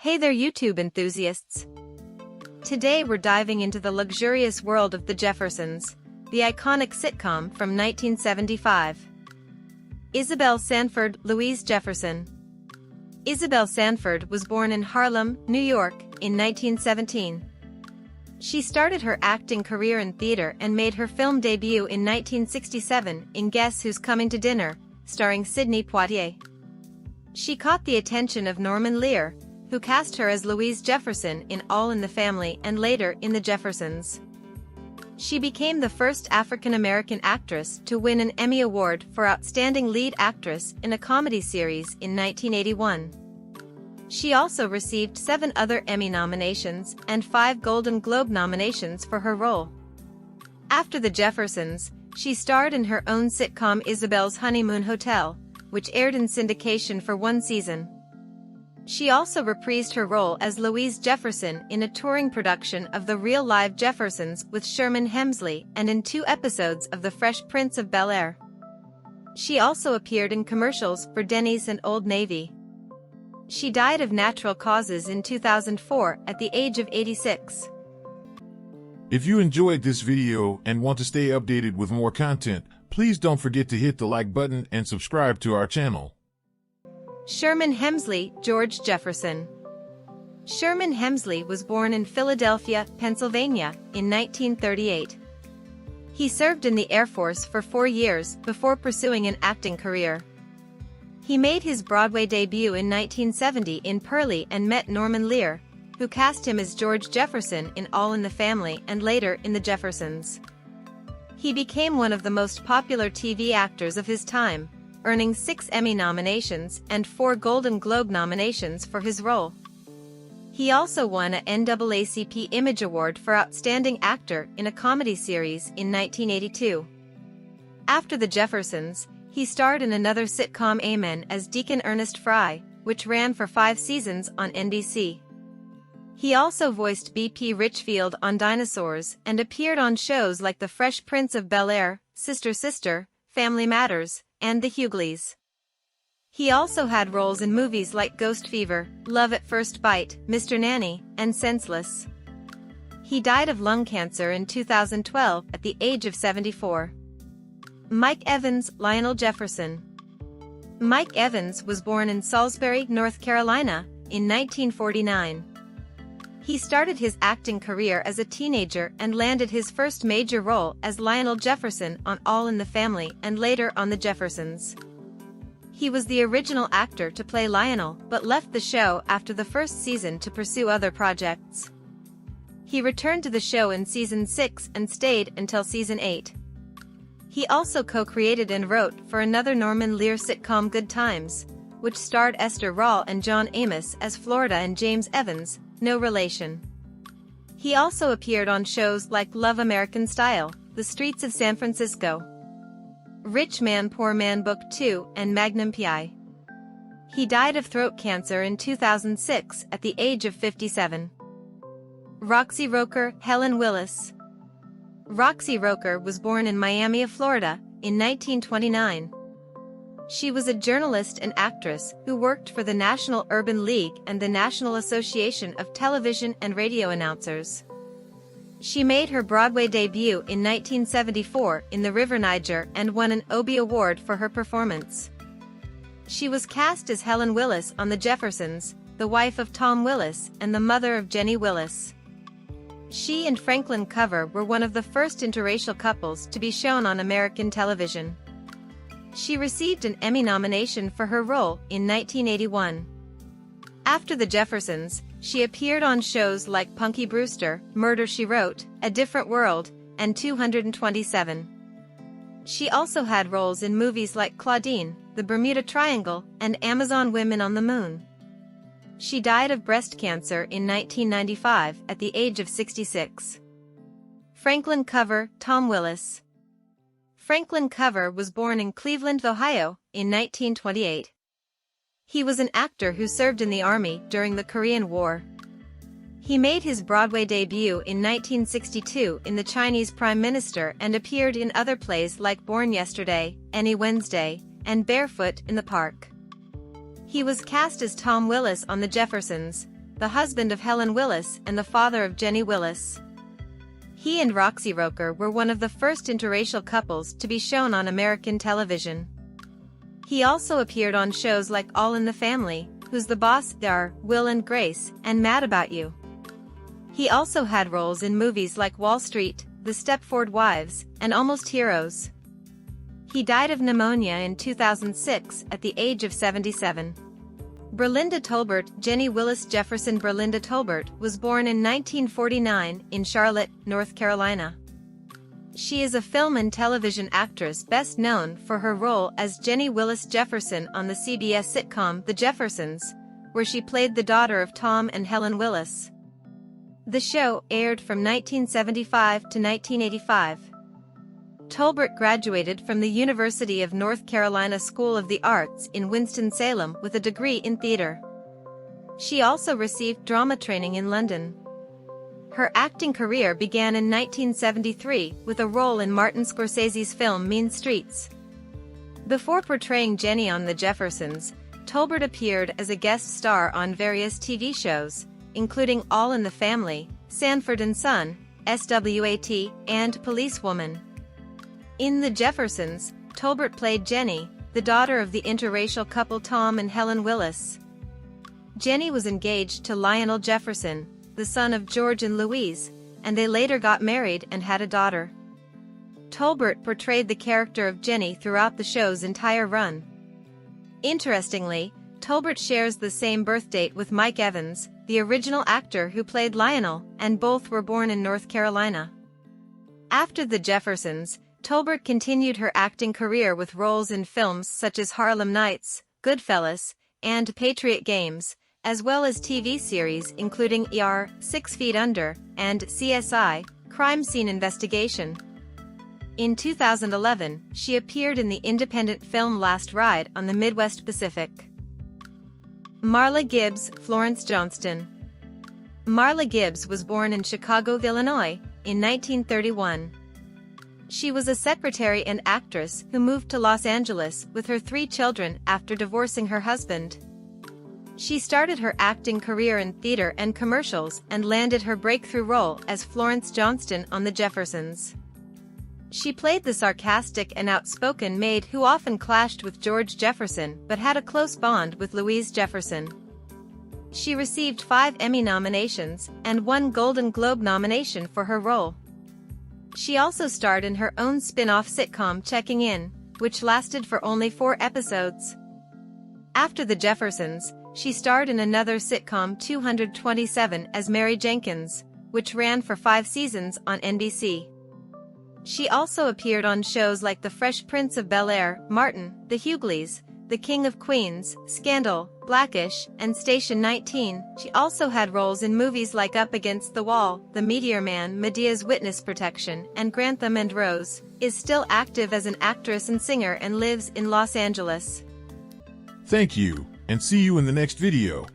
Hey there YouTube enthusiasts! Today we're diving into the luxurious world of the Jeffersons, the iconic sitcom from 1975. Isabel Sanford Louise Jefferson. Isabel Sanford was born in Harlem, New York, in 1917. She started her acting career in theater and made her film debut in 1967 in Guess Who's Coming to Dinner, starring Sidney Poitier. She caught the attention of Norman Lear, who cast her as Louise Jefferson in All in the Family and later in The Jeffersons. She became the first African-American actress to win an Emmy Award for Outstanding Lead Actress in a Comedy Series in 1981. She also received 7 other Emmy nominations and 5 Golden Globe nominations for her role. After The Jeffersons, she starred in her own sitcom Isabel's Honeymoon Hotel, which aired in syndication for 1 season. She also reprised her role as Louise Jefferson in a touring production of The Real Live Jeffersons with Sherman Hemsley and in 2 episodes of The Fresh Prince of Bel-Air. She also appeared in commercials for Denny's and Old Navy. She died of natural causes in 2004 at the age of 86. If you enjoyed this video and want to stay updated with more content, please don't forget to hit the like button and subscribe to our channel. Sherman Hemsley George Jefferson. Sherman Hemsley was born in Philadelphia, Pennsylvania, in 1938. He served in the Air Force for 4 years before pursuing an acting career. He made his Broadway debut in 1970 in Purlie and met Norman Lear, who cast him as George Jefferson in All in the Family and later in The Jeffersons. He became one of the most popular TV actors of his time, earning 6 Emmy nominations and 4 Golden Globe nominations for his role. He also won a NAACP Image Award for Outstanding Actor in a Comedy Series in 1982. After The Jeffersons, he starred in another sitcom Amen as Deacon Ernest Fry, which ran for 5 seasons on NBC. He also voiced B.P. Richfield on Dinosaurs and appeared on shows like The Fresh Prince of Bel-Air, Sister Sister, Family Matters, and The Hughleys. He also had roles in movies like Ghost Fever, Love at First Bite, Mr. Nanny, and Senseless. He died of lung cancer in 2012 at the age of 74. Mike Evans Lionel Jefferson. Mike Evans was born in Salisbury, North Carolina, in 1949. He started his acting career as a teenager and landed his first major role as Lionel Jefferson on All in the Family and later on The Jeffersons. He was the original actor to play Lionel but left the show after the first season to pursue other projects. He returned to the show in season 6 and stayed until season 8. He also co-created and wrote for another Norman Lear sitcom Good Times, which starred Esther Rahl and John Amos as Florida and James Evans, no relation. He also appeared on shows like Love American Style, The Streets of San Francisco, Rich Man Poor Man Book 2, and Magnum P.I. He died of throat cancer in 2006 at the age of 57. Roxie Roker Helen Willis. Roxie Roker was born in Miami, Florida, in 1929. She was a journalist and actress who worked for the National Urban League and the National Association of Television and Radio Announcers. She made her Broadway debut in 1974 in The River Niger and won an Obie Award for her performance. She was cast as Helen Willis on The Jeffersons, the wife of Tom Willis and the mother of Jenny Willis. She and Franklin Cover were one of the first interracial couples to be shown on American television. She received an Emmy nomination for her role in 1981. After The Jeffersons, she appeared on shows like Punky Brewster, Murder, She Wrote, A Different World, and 227. She also had roles in movies like Claudine, The Bermuda Triangle, and Amazon Women on the Moon. She died of breast cancer in 1995 at the age of 66. Franklin Cover Tom Willis. Franklin Cover was born in Cleveland, Ohio, in 1928. He was an actor who served in the Army during the Korean War. He made his Broadway debut in 1962 in The Chinese Prime Minister and appeared in other plays like Born Yesterday, Any Wednesday, and Barefoot in the Park. He was cast as Tom Willis on The Jeffersons, the husband of Helen Willis and the father of Jenny Willis. He and Roxie Roker were one of the first interracial couples to be shown on American television. He also appeared on shows like All in the Family, Who's the Boss, Dar, Will and Grace, and Mad About You. He also had roles in movies like Wall Street, The Stepford Wives, and Almost Heroes. He died of pneumonia in 2006 at the age of 77. Berlinda Tolbert, Jenny Willis Jefferson Berlinda Tolbert, was born in 1949 in Charlotte, North Carolina. She is a film and television actress best known for her role as Jenny Willis Jefferson on the CBS sitcom The Jeffersons, where she played the daughter of Tom and Helen Willis. The show aired from 1975 to 1985. Tolbert graduated from the University of North Carolina School of the Arts in Winston-Salem with a degree in theater. She also received drama training in London. Her acting career began in 1973 with a role in Martin Scorsese's film Mean Streets. Before portraying Jenny on The Jeffersons, Tolbert appeared as a guest star on various TV shows, including All in the Family, Sanford and Son, SWAT, and Policewoman. In The Jeffersons, Tolbert played Jenny, the daughter of the interracial couple Tom and Helen Willis. Jenny was engaged to Lionel Jefferson, the son of George and Louise, and they later got married and had a daughter. Tolbert portrayed the character of Jenny throughout the show's entire run. Interestingly, Tolbert shares the same birthdate with Mike Evans, the original actor who played Lionel, and both were born in North Carolina. After The Jeffersons, Tolbert continued her acting career with roles in films such as Harlem Nights, Goodfellas, and Patriot Games, as well as TV series including ER, 6 Feet Under, and CSI, Crime Scene Investigation. In 2011, she appeared in the independent film Last Ride on the Midwest Pacific. Marla Gibbs, Florence Johnston. Marla Gibbs was born in Chicago, Illinois, in 1931. She was a secretary and actress who moved to Los Angeles with her 3 children after divorcing her husband. She started her acting career in theater and commercials and landed her breakthrough role as Florence Johnston on The Jeffersons. She played the sarcastic and outspoken maid who often clashed with George Jefferson but had a close bond with Louise Jefferson. She received 5 Emmy nominations and 1 Golden Globe nomination for her role. She also starred in her own spin-off sitcom Checking In, which lasted for only 4 episodes. After The Jeffersons, she starred in another sitcom 227 as Mary Jenkins, which ran for 5 seasons on NBC. She also appeared on shows like The Fresh Prince of Bel-Air, Martin, The Hughleys, The King of Queens, Scandal, Blackish, and Station 19. She also had roles in movies like Up Against the Wall, The Meteor Man, Medea's Witness Protection, and Grantham and Rose, is still active as an actress and singer and lives in Los Angeles. Thank you, and see you in the next video.